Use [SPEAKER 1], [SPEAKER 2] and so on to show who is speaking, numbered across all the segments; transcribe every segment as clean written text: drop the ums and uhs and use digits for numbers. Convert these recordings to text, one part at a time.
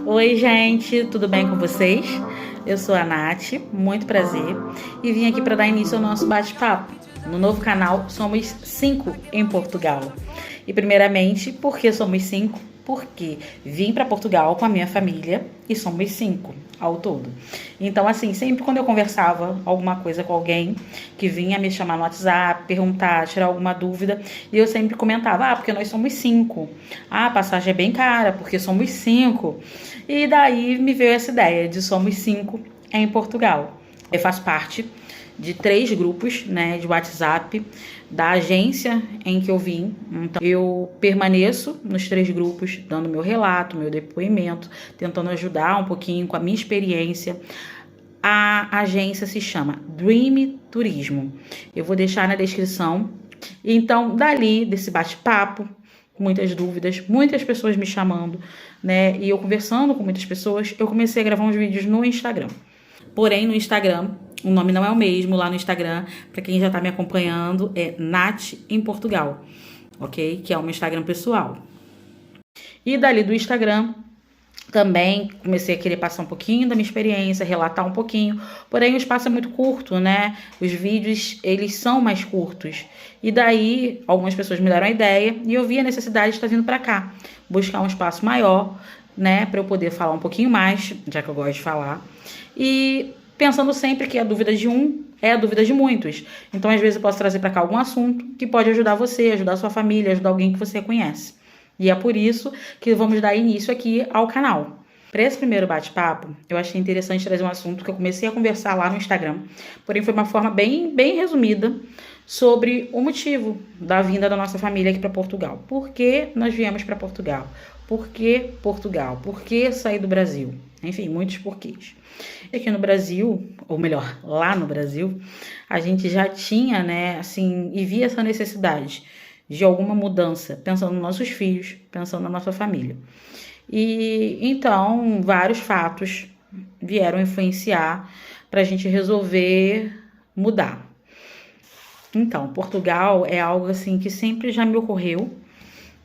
[SPEAKER 1] Oi, gente, tudo bem com vocês? Eu sou a Nath, muito prazer, e vim aqui para dar início ao nosso bate-papo. No novo canal, somos 5 em Portugal. E primeiramente, por que somos 5? Porque vim para Portugal com a minha família e somos 5 ao todo. Então, assim, sempre quando eu conversava alguma coisa com alguém que vinha me chamar no WhatsApp, perguntar, tirar alguma dúvida, e eu sempre comentava, porque nós somos 5. A passagem é bem cara, porque somos 5. E daí me veio essa ideia de somos 5 em Portugal. Eu faço parte de 3 grupos, né, de WhatsApp da agência em que eu vim. Então, eu permaneço nos 3 grupos, dando meu relato, meu depoimento, tentando ajudar um pouquinho com a minha experiência. A agência se chama Dream Turismo. Eu vou deixar na descrição. Então, dali, desse bate-papo, muitas dúvidas, muitas pessoas me chamando, né? E eu conversando com muitas pessoas, eu comecei a gravar uns vídeos no Instagram. Porém, no Instagram, o nome não é o mesmo lá no Instagram. Para quem já tá me acompanhando, é Nath em Portugal, ok? Que é o meu Instagram pessoal. E dali do Instagram, também comecei a querer passar um pouquinho da minha experiência, relatar um pouquinho. Porém, o espaço é muito curto, né? Os vídeos, eles são mais curtos. E daí, algumas pessoas me deram a ideia e eu vi a necessidade de estar vindo para cá. Buscar um espaço maior, né? Para eu poder falar um pouquinho mais, já que eu gosto de falar. E pensando sempre que a dúvida de um é a dúvida de muitos. Então, às vezes, eu posso trazer para cá algum assunto que pode ajudar você, ajudar a sua família, ajudar alguém que você conhece. E é por isso que vamos dar início aqui ao canal. Para esse primeiro bate-papo, eu achei interessante trazer um assunto que eu comecei a conversar lá no Instagram, porém foi uma forma bem resumida sobre o motivo da vinda da nossa família aqui para Portugal. Por que nós viemos para Portugal? Por que Portugal? Por que sair do Brasil? Enfim, muitos porquês. Aqui no Brasil, ou melhor, lá no Brasil, a gente já tinha, né, assim, e via essa necessidade de alguma mudança, pensando nos nossos filhos, pensando na nossa família. E então, vários fatos vieram influenciar para a gente resolver mudar. Então, Portugal é algo assim que sempre já me ocorreu,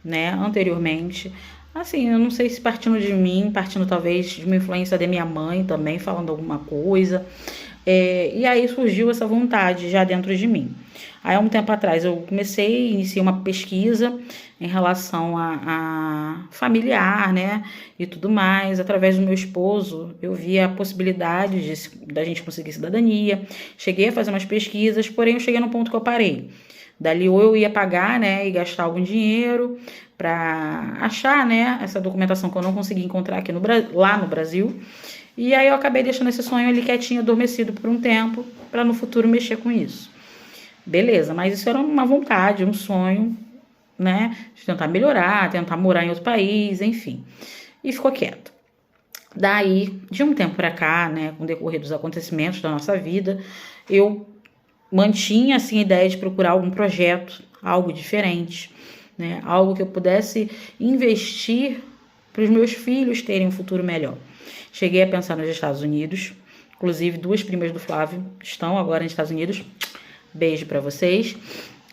[SPEAKER 1] né, anteriormente. Assim, eu não sei se partindo de mim, partindo talvez de uma influência da minha mãe também, falando alguma coisa. E aí surgiu essa vontade já dentro de mim. Aí, há um tempo atrás, eu iniciei uma pesquisa em relação a familiar, né, e tudo mais. Através do meu esposo, eu vi a possibilidade da gente conseguir cidadania. Cheguei a fazer umas pesquisas, porém eu cheguei num ponto que eu parei. Dali ou eu ia pagar, né, e gastar algum dinheiro para achar, né, essa documentação que eu não consegui encontrar aqui lá no Brasil. E aí eu acabei deixando esse sonho ali quietinho, adormecido por um tempo, para no futuro mexer com isso. Beleza, mas isso era uma vontade, um sonho, né, de tentar melhorar, tentar morar em outro país, enfim. E ficou quieto. Daí, de um tempo para cá, né, com o decorrer dos acontecimentos da nossa vida, eu mantinha, assim, a ideia de procurar algum projeto, algo diferente, né, algo que eu pudesse investir para os meus filhos terem um futuro melhor. Cheguei a pensar nos Estados Unidos, inclusive 2 primas do Flávio estão agora nos Estados Unidos. Beijo para vocês.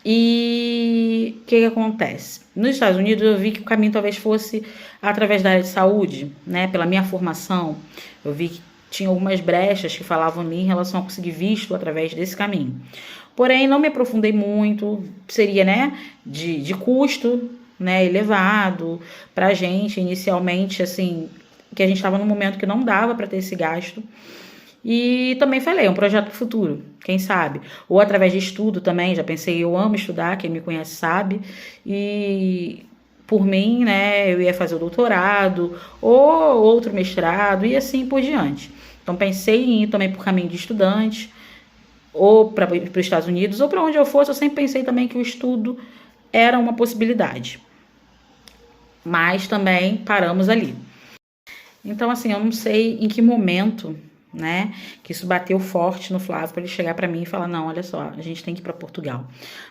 [SPEAKER 1] E o que acontece? Nos Estados Unidos eu vi que o caminho talvez fosse através da área de saúde, né? Pela minha formação, eu vi que tinha algumas brechas que falavam ali em relação a conseguir visto através desse caminho. Porém, não me aprofundei muito, seria, né, de custo, né, elevado pra gente, inicialmente, assim, que a gente estava num momento que não dava para ter esse gasto. E também falei, é um projeto pro futuro, quem sabe? Ou através de estudo também, já pensei, eu amo estudar, quem me conhece sabe. E por mim, né, eu ia fazer o doutorado, ou outro mestrado, e assim por diante. Então pensei em ir também por caminho de estudante, ou para os Estados Unidos, ou para onde eu fosse, eu sempre pensei também que o estudo era uma possibilidade. Mas também paramos ali. Então, assim, eu não sei em que momento, né, que isso bateu forte no Flávio para ele chegar para mim e falar, não, olha só, a gente tem que ir para Portugal.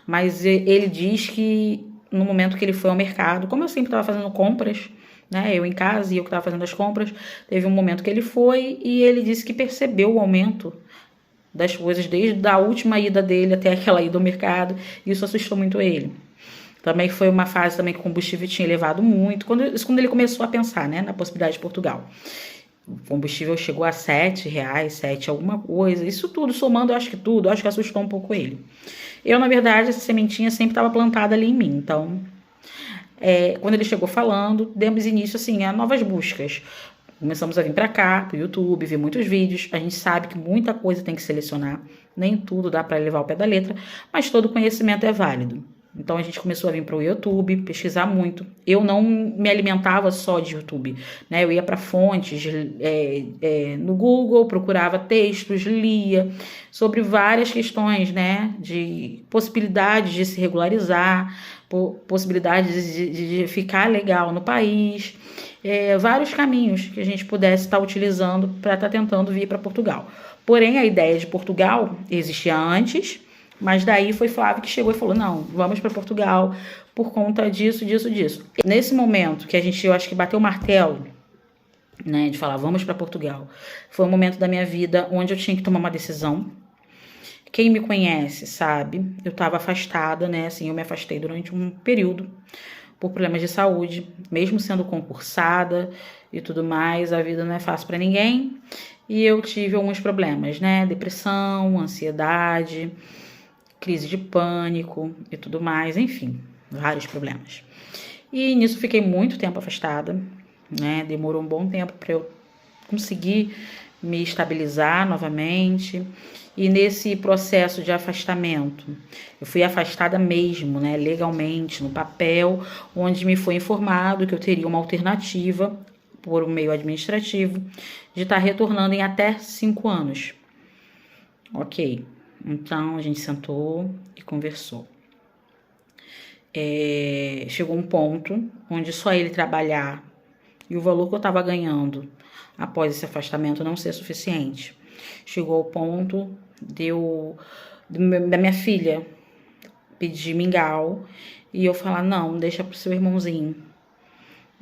[SPEAKER 1] Mas ele diz que no momento que ele foi ao mercado, como eu sempre estava fazendo compras, né, eu em casa e eu que estava fazendo as compras, teve um momento que ele foi e ele disse que percebeu o aumento das coisas desde a última ida dele até aquela ida ao mercado, e isso assustou muito ele. Também foi uma fase também que o combustível tinha elevado muito. Quando ele começou a pensar, né, na possibilidade de Portugal. O combustível chegou a R$ 7, 7 alguma coisa. Isso tudo, somando, eu acho que assustou um pouco ele. Eu, na verdade, essa sementinha sempre estava plantada ali em mim. Então, quando ele chegou falando, demos início, assim, a novas buscas. Começamos a vir para cá, pro YouTube, ver muitos vídeos. A gente sabe que muita coisa tem que selecionar. Nem tudo dá para levar ao pé da letra, mas todo conhecimento é válido. Então a gente começou a vir para o YouTube, pesquisar muito. Eu não me alimentava só de YouTube, né? Eu ia para fontes no Google, procurava textos, lia sobre várias questões, né? De possibilidades de se regularizar, possibilidades de ficar legal no país, vários caminhos que a gente pudesse estar utilizando para estar tentando vir para Portugal. Porém, a ideia de Portugal existia antes. Mas daí foi Flávio que chegou e falou, não, vamos para Portugal por conta disso. Nesse momento que eu acho que bateu o martelo, né, de falar, vamos para Portugal, foi um momento da minha vida onde eu tinha que tomar uma decisão. Quem me conhece sabe, eu estava afastada, né, assim, eu me afastei durante um período por problemas de saúde, mesmo sendo concursada e tudo mais, a vida não é fácil para ninguém. E eu tive alguns problemas, né, depressão, ansiedade, crise de pânico e tudo mais, enfim, vários problemas. E nisso fiquei muito tempo afastada, né? Demorou um bom tempo para eu conseguir me estabilizar novamente. E nesse processo de afastamento, eu fui afastada mesmo, né? Legalmente, no papel, onde me foi informado que eu teria uma alternativa por um meio administrativo de estar retornando em até 5 anos. Ok. Então, a gente sentou e conversou. Chegou um ponto onde só ele trabalhar e o valor que eu estava ganhando após esse afastamento não ser suficiente. Chegou ao ponto da minha filha pedir mingau e eu falar, não, deixa pro seu irmãozinho.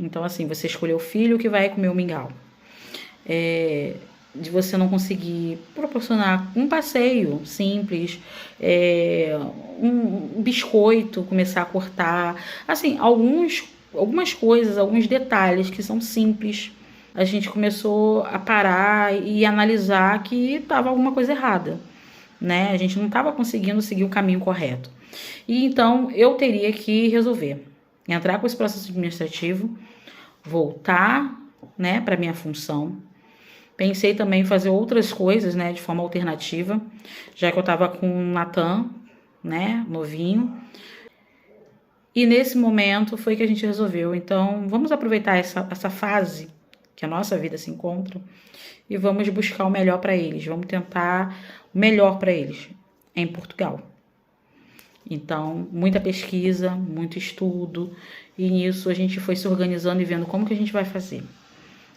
[SPEAKER 1] Então, assim, você escolheu o filho que vai comer o mingau. De você não conseguir proporcionar um passeio simples, um biscoito, começar a cortar, assim, algumas coisas, alguns detalhes que são simples. A gente começou a parar e analisar que estava alguma coisa errada, né? A gente não estava conseguindo seguir o caminho correto. E então eu teria que resolver, entrar com esse processo administrativo, voltar, né, para minha função. Pensei também em fazer outras coisas, né, de forma alternativa, já que eu estava com o Natan, né, novinho. E nesse momento foi que a gente resolveu. Então, vamos aproveitar essa fase que a nossa vida se encontra e vamos buscar o melhor para eles. Vamos tentar o melhor para eles em Portugal. Então, muita pesquisa, muito estudo. E nisso a gente foi se organizando e vendo como que a gente vai fazer.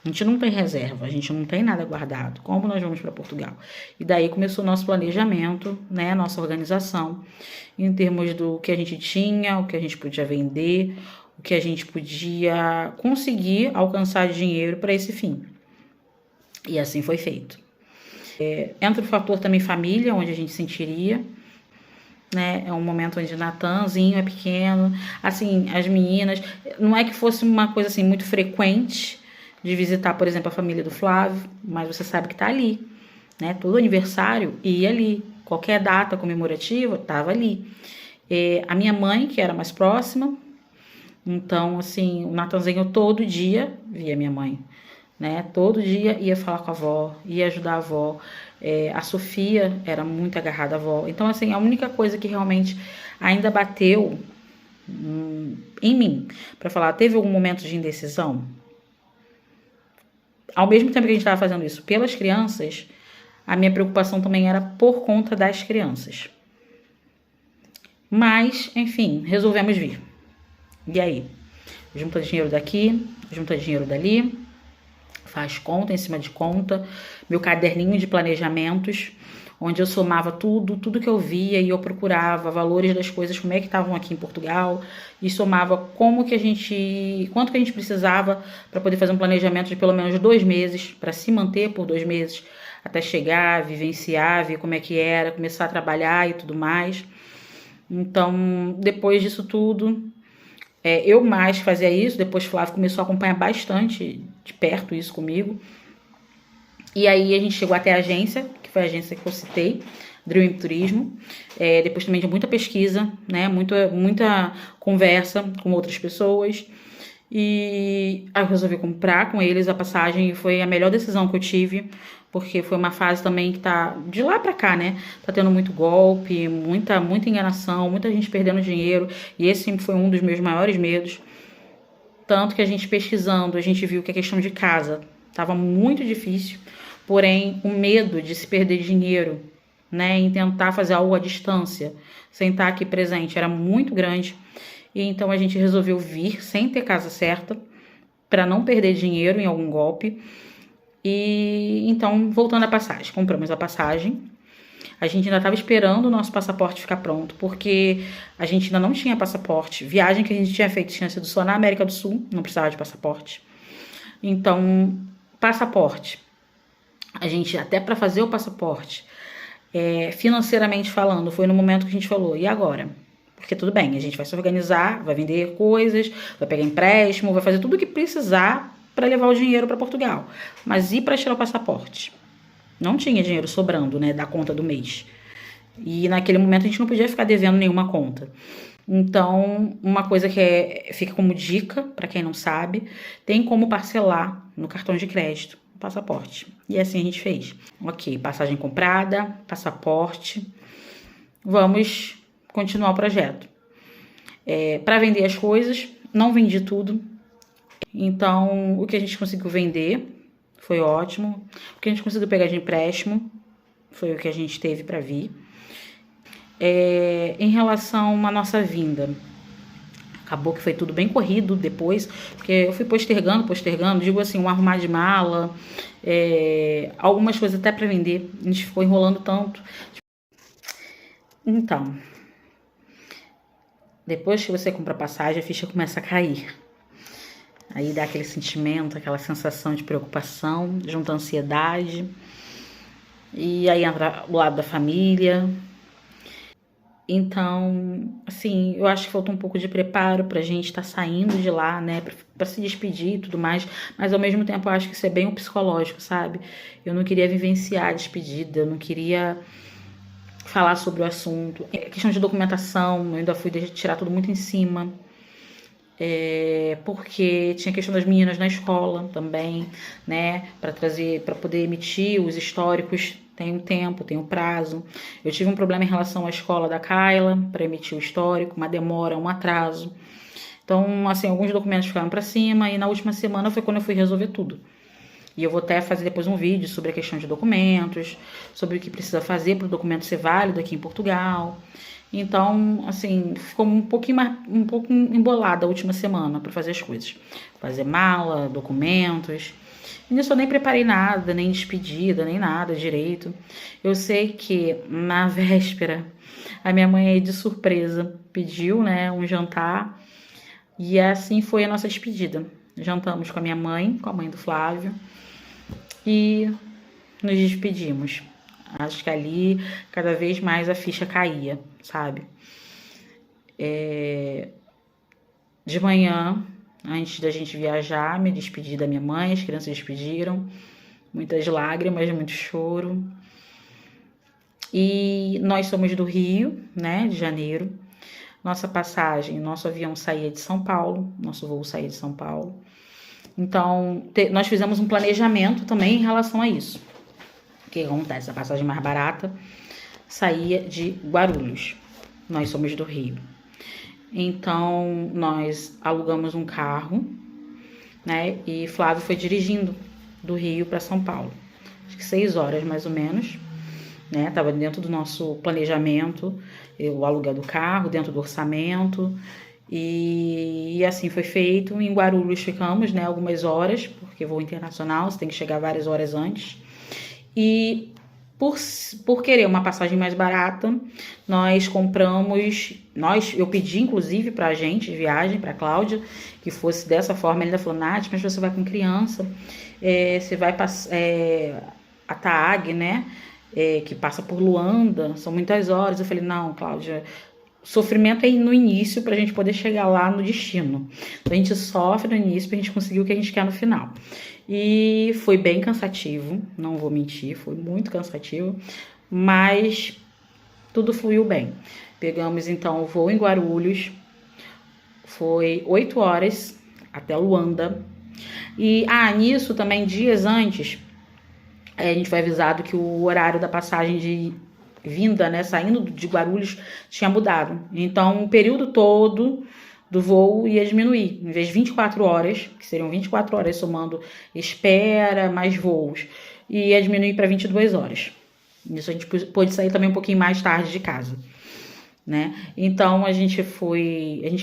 [SPEAKER 1] A gente não tem reserva, a gente não tem nada guardado. Como nós vamos para Portugal? E daí começou o nosso planejamento, né? Nossa organização, em termos do que a gente tinha, o que a gente podia vender, o que a gente podia conseguir alcançar dinheiro para esse fim. E assim foi feito. Entra o fator também família, onde a gente sentiria, né? É um momento onde Natanzinho é pequeno, assim, as meninas, não é que fosse uma coisa assim muito frequente de visitar, por exemplo, a família do Flávio, mas você sabe que tá ali, né? Todo aniversário ia ali, qualquer data comemorativa tava ali. A minha mãe, que era mais próxima, então, assim, o Natanzinho todo dia via minha mãe, né? Todo dia ia falar com a avó, ia ajudar a avó. A Sofia era muito agarrada à avó. Então, assim, a única coisa que realmente ainda bateu em mim, para falar, teve algum momento de indecisão? Ao mesmo tempo que a gente estava fazendo isso pelas crianças, a minha preocupação também era por conta das crianças. Mas, enfim, resolvemos vir. E aí? Junta dinheiro daqui, junta dinheiro dali, faz conta em cima de conta, meu caderninho de planejamentos, onde eu somava tudo que eu via e eu procurava valores das coisas, como é que estavam aqui em Portugal, e somava quanto que a gente precisava para poder fazer um planejamento de pelo menos 2 meses, para se manter por 2 meses, até chegar, vivenciar, ver como é que era, começar a trabalhar e tudo mais. Então, depois disso tudo, eu mais fazia isso, depois Flávio começou a acompanhar bastante de perto isso comigo. E aí a gente chegou até a agência, que foi a agência que eu citei, Dream Turismo. Depois também de muita pesquisa, né? Muita conversa com outras pessoas. E aí eu resolvi comprar com eles a passagem e foi a melhor decisão que eu tive, porque foi uma fase também que tá de lá pra cá, né? Tá tendo muito golpe, muita enganação, muita gente perdendo dinheiro, e esse sempre foi um dos meus maiores medos. Tanto que a gente pesquisando, a gente viu que a questão de casa tava muito difícil, porém o medo de se perder dinheiro, né, em tentar fazer algo à distância, sem estar aqui presente, era muito grande. E então a gente resolveu vir sem ter casa certa, para não perder dinheiro em algum golpe. E então, voltando à passagem, compramos a passagem. A gente ainda estava esperando o nosso passaporte ficar pronto, porque a gente ainda não tinha passaporte. Viagem que a gente tinha feito tinha sido só na América do Sul, não precisava de passaporte. Então, passaporte. A gente, até para fazer o passaporte, financeiramente falando, foi no momento que a gente falou, e agora? Porque tudo bem, a gente vai se organizar, vai vender coisas, vai pegar empréstimo, vai fazer tudo o que precisar para levar o dinheiro para Portugal. Mas e para tirar o passaporte? Não tinha dinheiro sobrando, né, da conta do mês. E naquele momento a gente não podia ficar devendo nenhuma conta. Então, uma coisa que fica como dica, para quem não sabe, tem como parcelar no cartão de crédito o passaporte. E assim a gente fez. Ok, passagem comprada, passaporte. Vamos continuar o projeto. Para vender as coisas, não vendi tudo. Então, o que a gente conseguiu vender foi ótimo. O que a gente conseguiu pegar de empréstimo foi o que a gente teve para vir. Em relação à nossa vinda, acabou que foi tudo bem corrido depois, porque eu fui postergando, digo assim, um arrumar de mala, algumas coisas até para vender. A gente ficou enrolando tanto. Então, depois que você compra a passagem, a ficha começa a cair. Aí dá aquele sentimento, aquela sensação de preocupação, junto à ansiedade. E aí entra o lado da família. Então, assim, eu acho que faltou um pouco de preparo pra gente estar saindo de lá, né? Pra se despedir e tudo mais. Mas ao mesmo tempo eu acho que isso é bem o psicológico, sabe? Eu não queria vivenciar a despedida, eu não queria falar sobre o assunto. A questão de documentação, eu ainda fui tirar tudo muito em cima. Porque tinha questão das meninas na escola também, né? Para poder emitir os históricos, tem um tempo, tem um prazo. Eu tive um problema em relação à escola da Kayla para emitir o histórico, uma demora, um atraso. Então, assim, alguns documentos ficaram para cima e na última semana foi quando eu fui resolver tudo. E eu vou até fazer depois um vídeo sobre a questão de documentos, sobre o que precisa fazer para o documento ser válido aqui em Portugal. Então, assim, ficou um pouco embolada a última semana para fazer as coisas. Fazer mala, documentos. E nisso eu nem preparei nada, nem despedida, nem nada direito. Eu sei que na véspera a minha mãe aí de surpresa pediu, né, um jantar. E assim foi a nossa despedida. Jantamos com a minha mãe, com a mãe do Flávio. E nos despedimos. Acho que ali, cada vez mais a ficha caía, sabe? De manhã, antes da gente viajar, me despedi da minha mãe, as crianças despediram. Muitas lágrimas, muito choro. E nós somos do Rio, né, de Janeiro. Nossa passagem, nosso avião saía de São Paulo, nosso voo saía de São Paulo. Então, nós fizemos um planejamento também em relação a isso. O que acontece? A passagem mais barata saía de Guarulhos. Nós somos do Rio. Então, nós alugamos um carro, né? E Flávio foi dirigindo do Rio para São Paulo. Acho que 6 horas, mais ou menos. Né? Tava dentro do nosso planejamento, o aluguel do carro, dentro do orçamento. E assim foi feito. Em Guarulhos ficamos, né? Algumas horas, porque voo internacional, você tem que chegar várias horas antes. E por querer uma passagem mais barata, nós compramos, eu pedi inclusive pra agente de viagem, pra Cláudia, que fosse dessa forma. Ele ainda falou, Nath, mas você vai com criança, você vai passar a TAG, né, que passa por Luanda, são muitas horas. Eu falei, não, Cláudia, sofrimento é no início para a gente poder chegar lá no destino. Então a gente sofre no início para a gente conseguir o que a gente quer no final. E foi bem cansativo, não vou mentir, foi muito cansativo, mas tudo fluiu bem. Pegamos então o voo em Guarulhos, foi 8 horas até Luanda. E nisso também, dias antes, a gente foi avisado que o horário da passagem de vinda, né, saindo de Guarulhos, tinha mudado. Então, o período todo do voo ia diminuir. Em vez de 24 horas, que seriam 24 horas somando espera, mais voos, ia diminuir para 22 horas. Isso a gente pôde sair também um pouquinho mais tarde de casa, né? Então, a gente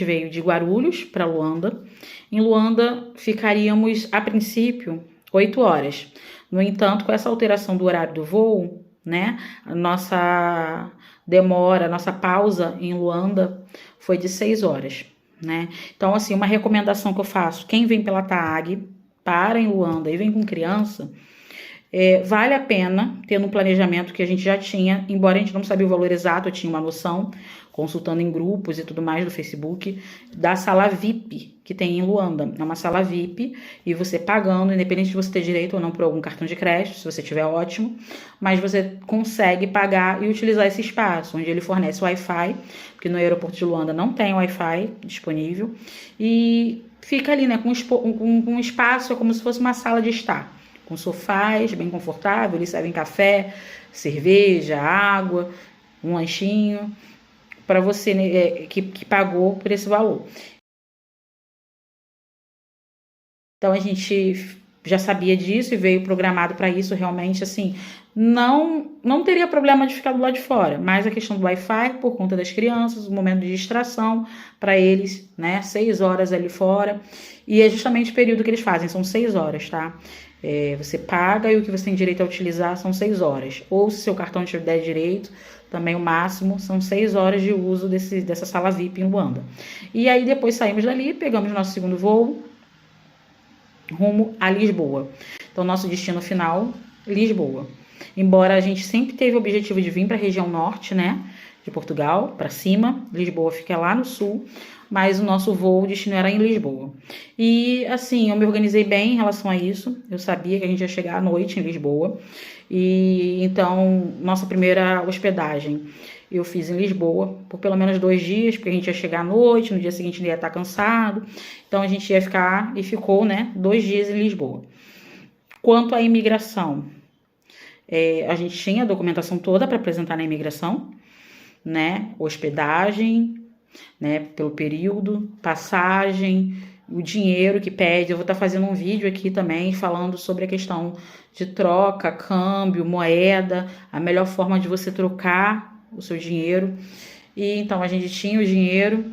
[SPEAKER 1] veio de Guarulhos para Luanda. Em Luanda, ficaríamos, a princípio, 8 horas. No entanto, com essa alteração do horário do voo, né, a nossa demora, a nossa pausa em Luanda foi de 6 horas, né? Então, assim, uma recomendação que eu faço, quem vem pela TAG, para em Luanda e vem com criança, vale a pena ter um planejamento que a gente já tinha, embora a gente não sabia o valor exato, eu tinha uma noção, consultando em grupos e tudo mais do Facebook, da sala VIP que tem em Luanda. É uma sala VIP e você pagando, independente de você ter direito ou não por algum cartão de crédito, se você tiver, ótimo, mas você consegue pagar e utilizar esse espaço, onde ele fornece Wi-Fi, porque no aeroporto de Luanda não tem Wi-Fi disponível, e fica ali, né, com um espaço, é como se fosse uma sala de estar, com sofás, bem confortável, eles servem café, cerveja, água, um lanchinho, para você, né, que pagou por esse valor. Então a gente já sabia disso e veio programado para isso, realmente, assim, não teria problema de ficar do lado de fora, mas a questão do Wi-Fi, por conta das crianças, o momento de distração para eles, né, 6 horas ali fora, e é justamente o período que eles fazem, são 6 horas, tá? Você paga e o que você tem direito a utilizar são 6 horas, ou se seu cartão te der direito, também o máximo são 6 horas de uso dessa sala VIP em Luanda. E aí depois saímos dali, pegamos nosso segundo voo, rumo a Lisboa. Então, nosso destino final, Lisboa. Embora a gente sempre teve o objetivo de vir para a região norte, né, de Portugal, para cima, Lisboa fica lá no sul, mas o nosso voo, o destino era em Lisboa. E, assim, eu me organizei bem em relação a isso, eu sabia que a gente ia chegar à noite em Lisboa, e então, nossa primeira hospedagem eu fiz em Lisboa, por pelo menos 2 dias, porque a gente ia chegar à noite, no dia seguinte ia estar cansado, então a gente ia ficar, e ficou, né, 2 dias em Lisboa. Quanto à imigração, a gente tinha a documentação toda para apresentar na imigração, né, hospedagem, né, pelo período, passagem, o dinheiro que pede. Eu vou estar fazendo um vídeo aqui também falando sobre a questão de troca, câmbio, moeda, a melhor forma de você trocar o seu dinheiro. E então a gente tinha o dinheiro.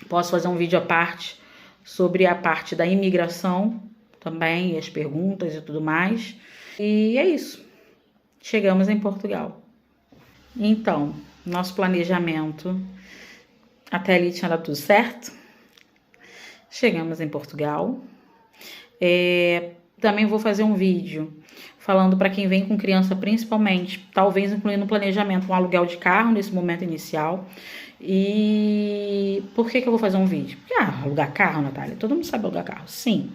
[SPEAKER 1] Posso fazer um vídeo à parte sobre a parte da imigração também, as perguntas e tudo mais. E é isso. Chegamos em Portugal. Então, nosso planejamento até ali tinha dado tudo certo. Chegamos em Portugal. Também vou fazer um vídeo falando para quem vem com criança, principalmente, talvez incluindo no planejamento um aluguel de carro nesse momento inicial. E por que eu vou fazer um vídeo? Porque, alugar carro, Natália, todo mundo sabe alugar carro, sim.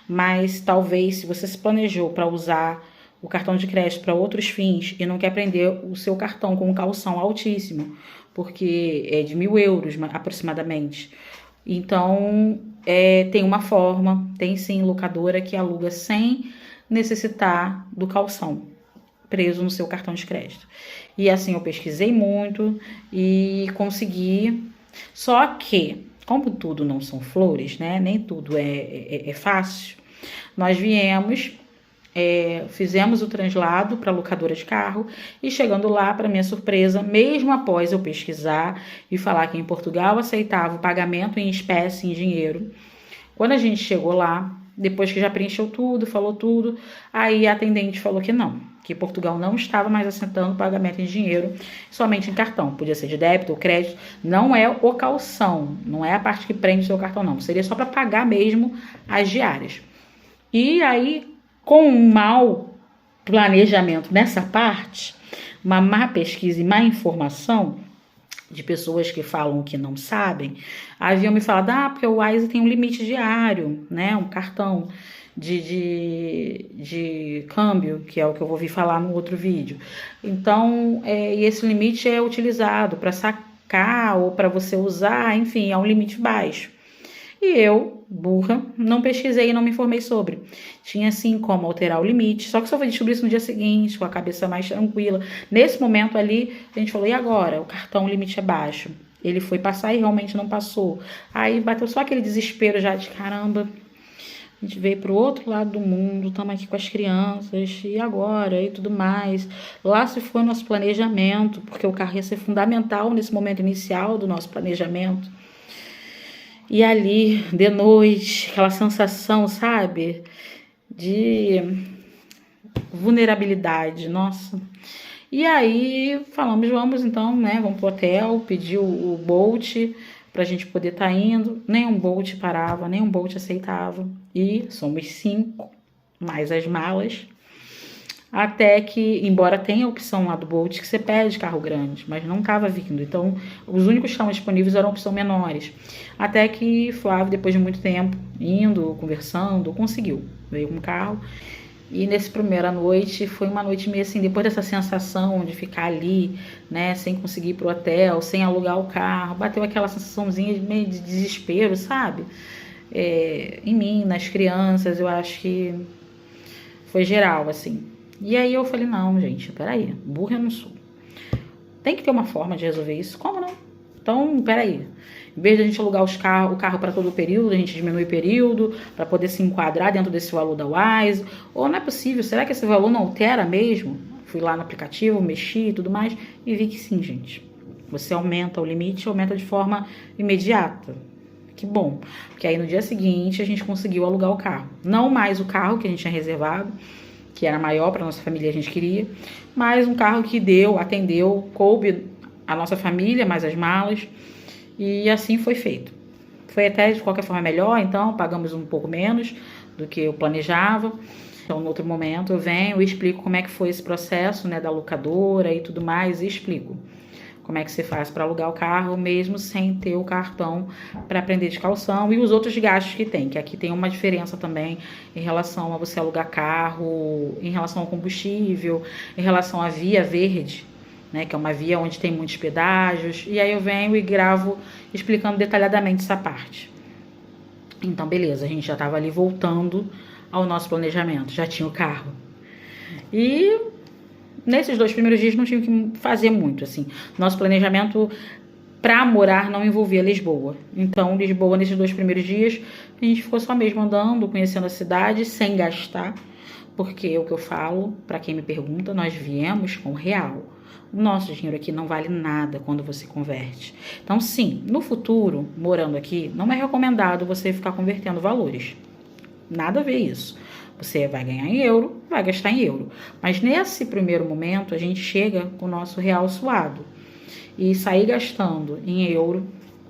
[SPEAKER 1] Mas talvez, se você se planejou para usar o cartão de crédito para outros fins e não quer prender o seu cartão com um calção altíssimo, porque é de 1.000 euros aproximadamente. Então, tem uma forma, tem sim locadora que aluga sem necessitar do calção preso no seu cartão de crédito. E assim, eu pesquisei muito e consegui. Só que, como tudo não são flores, né? Nem tudo é fácil. Nós viemos, fizemos o translado para a locadora de carro e chegando lá, para minha surpresa, mesmo após eu pesquisar e falar que em Portugal aceitava o pagamento em espécie, em dinheiro, quando a gente chegou lá, depois que já preencheu tudo, falou tudo, aí a atendente falou que não, que Portugal não estava mais aceitando pagamento em dinheiro, somente em cartão, podia ser de débito ou crédito, não é o calção, não é a parte que prende o seu cartão não, seria só para pagar mesmo as diárias. E aí, com um mau planejamento nessa parte, uma má pesquisa e má informação, de pessoas que falam que não sabem, haviam me falado, porque o Wise tem um limite diário, né? Um cartão de câmbio, que é o que eu vou vir falar no outro vídeo. Então, e esse limite é utilizado para sacar ou para você usar, enfim, é um limite baixo. E eu, burra, não pesquisei e não me informei sobre. Tinha sim como alterar o limite, só que só fui descobrir isso no dia seguinte, com a cabeça mais tranquila. Nesse momento ali, a gente falou, e agora? O cartão, o limite é baixo. Ele foi passar e realmente não passou. Aí bateu só aquele desespero já de caramba, a gente veio pro outro lado do mundo, estamos aqui com as crianças, e agora? E tudo mais. Lá se foi nosso planejamento, porque o carro ia ser fundamental nesse momento inicial do nosso planejamento. E ali, de noite, aquela sensação, sabe, de vulnerabilidade, nossa. E aí, falamos, vamos então, né, vamos pro hotel, pedir o Bolt pra gente poder estar indo. Nenhum Bolt parava, nenhum Bolt aceitava. E somos 5, mais as malas. Até que, embora tenha a opção lá do Bolt, que você pede carro grande, mas não estava vindo. Então, os únicos que estavam disponíveis eram opção menores. Até que Flávio, depois de muito tempo, indo, conversando, conseguiu. Veio com o carro. E nessa primeira noite, foi uma noite meio assim, depois dessa sensação de ficar ali, né, sem conseguir ir pro hotel, sem alugar o carro, bateu aquela sensaçãozinha meio de desespero, sabe? Em mim, nas crianças, eu acho que foi geral, assim. E aí eu falei, não, gente, peraí, burra eu não sou. Tem que ter uma forma de resolver isso. Como não? Então, peraí. Em vez de a gente alugar o carro para todo o período, a gente diminui o período para poder se enquadrar dentro desse valor da Wise. Ou não é possível, será que esse valor não altera mesmo? Fui lá no aplicativo, mexi e tudo mais e vi que sim, gente. Você aumenta o limite, aumenta de forma imediata. Que bom, porque aí no dia seguinte a gente conseguiu alugar o carro. Não mais o carro que a gente tinha reservado, que era maior para nossa família, a gente queria, mas um carro que atendeu, coube a nossa família, mais as malas, e assim foi feito. Foi até de qualquer forma melhor, então pagamos um pouco menos do que eu planejava. Então, no outro momento, eu venho e explico como é que foi esse processo, né, da locadora e tudo mais, e explico como é que você faz para alugar o carro, mesmo sem ter o cartão para prender de calção e os outros gastos que tem, que aqui tem uma diferença também em relação a você alugar carro, em relação ao combustível, em relação à via verde, né, que é uma via onde tem muitos pedágios, e aí eu venho e gravo explicando detalhadamente essa parte. Então, beleza, a gente já estava ali voltando ao nosso planejamento, já tinha o carro. E nesses 2 primeiros dias não tinha que fazer muito, assim. Nosso planejamento para morar não envolvia Lisboa. Então, Lisboa, nesses 2 primeiros dias, a gente ficou só mesmo andando, conhecendo a cidade, sem gastar. Porque é o que eu falo, para quem me pergunta, nós viemos com real. O nosso dinheiro aqui não vale nada quando você converte. Então, sim, no futuro, morando aqui, não é recomendado você ficar convertendo valores. Nada a ver isso. Você vai ganhar em euro, vai gastar em euro. Mas nesse primeiro momento, a gente chega com o nosso real suado. E sair gastando em euro,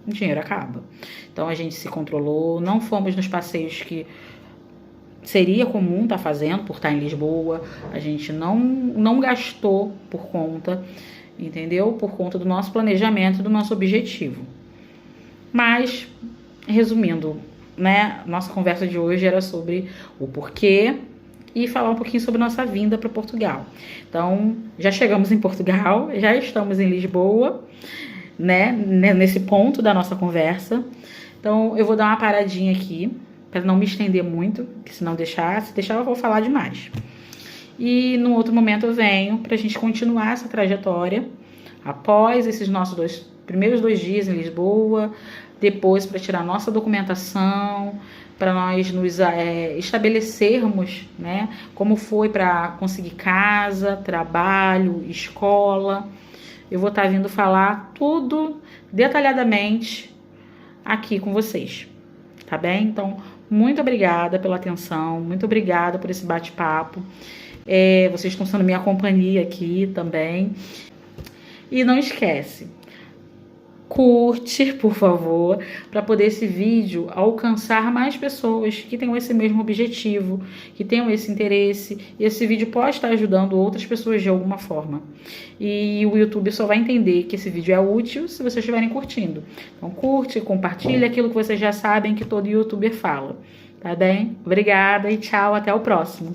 [SPEAKER 1] o dinheiro acaba. Então, a gente se controlou, não fomos nos passeios que seria comum estar fazendo por estar em Lisboa. A gente não gastou por conta, entendeu? Por conta do nosso planejamento, do nosso objetivo. Mas, resumindo, né, nossa conversa de hoje era sobre o porquê e falar um pouquinho sobre nossa vinda para Portugal. Então, já chegamos em Portugal, já estamos em Lisboa, né, nesse ponto da nossa conversa. Então, eu vou dar uma paradinha aqui, para não me estender muito, porque se deixar eu vou falar demais. E no outro momento eu venho para a gente continuar essa trajetória, após esses nossos primeiros 2 dias em Lisboa, depois para tirar nossa documentação, para nós nos estabelecermos, né, como foi para conseguir casa, trabalho, escola. Eu vou estar vindo falar tudo detalhadamente aqui com vocês, tá bem? Então, muito obrigada pela atenção, muito obrigada por esse bate-papo. Vocês estão sendo minha companhia aqui também. E não esquece, curte, por favor, para poder esse vídeo alcançar mais pessoas que tenham esse mesmo objetivo, que tenham esse interesse. E esse vídeo pode estar ajudando outras pessoas de alguma forma. E o YouTube só vai entender que esse vídeo é útil se vocês estiverem curtindo. Então curte, compartilha aquilo que vocês já sabem que todo youtuber fala. Tá bem? Obrigada e tchau, até o próximo.